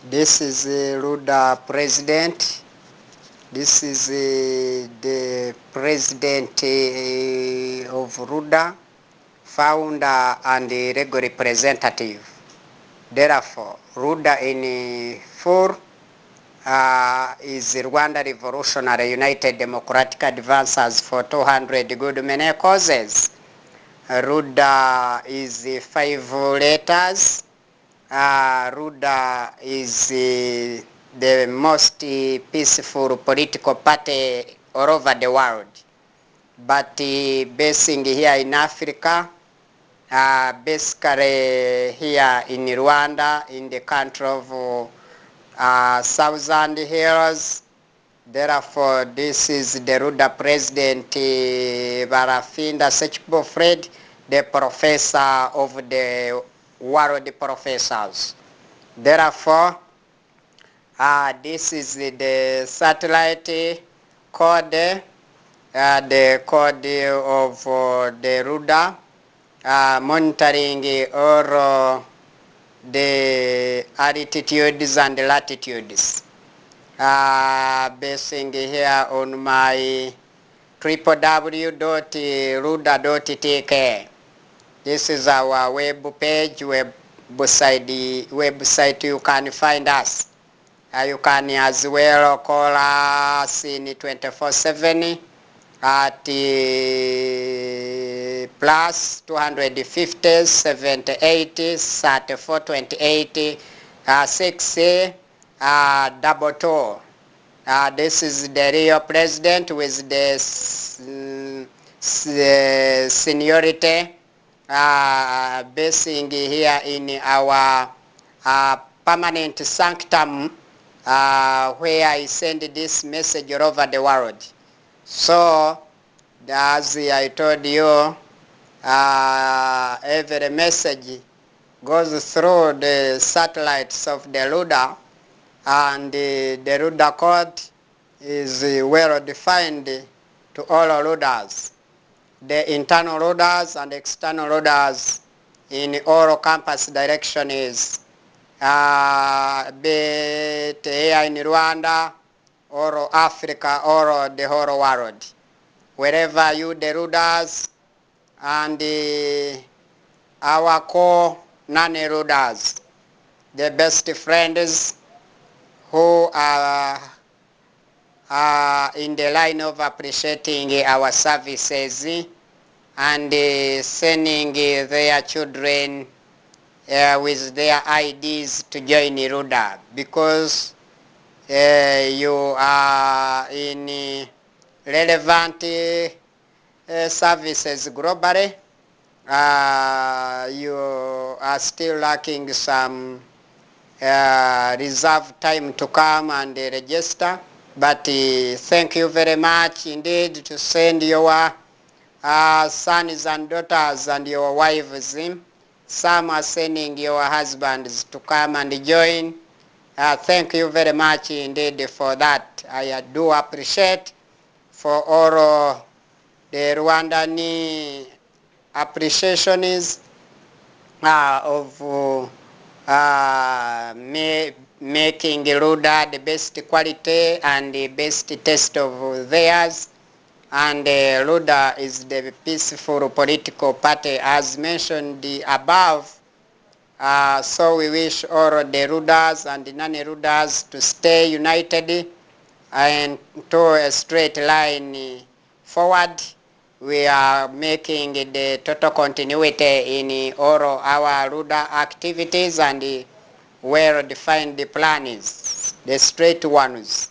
This is R2UDA president. This is the president of R2UDA, founder and legal representative. Therefore, R2UDA in full is Rwanda Revolutionary United Democratic Advancers for 200 good many causes. R2UDA is 5 letters. R2UDA is the most peaceful political party all over the world, but basing here in Africa, basically here in Rwanda, in the country of Southern Hills. Therefore, this is the R2UDA president, Barafinda Sechibofred, the professor of the world professors. Therefore, this is the satellite code, the code of the R2UDA, monitoring all the altitudes and latitudes. Basing here on my www.r2uda.tk. This is our web page, website you can find us. You can as well call us in 24/7 at plus 250 78 34 28 6 22. This is the real president with the seniority, basing here in our permanent sanctum, where I send this message all over the world. So, as I told you, every message goes through the satellites of the R2UDA, and the R2UDA code is well defined to all R2UDAs. The internal R2UDAs and external R2UDAs in all campus directions, be it here in Rwanda, or Africa, or the whole world. Wherever you, the R2UDAs, and our core non-R2UDAs, the best friends who are in the line of appreciating our services and sending their children with their IDs to join R2UDA, because you are in relevant services globally. You are still lacking some reserve time to come and register, but thank you very much indeed to send your sons and daughters and your wives. Some are sending your husbands to come and join. Thank you very much indeed for that. I do appreciate for all the Rwandan appreciation is of making R2UDA the best quality and the best taste of theirs. And R2UDA is the peaceful political party as mentioned above. So we wish all the R2UDAs and the non-R2UDAs to stay united and to a straight line forward. We are making the total continuity in all our R2UDA activities and well-defined plans, the straight ones.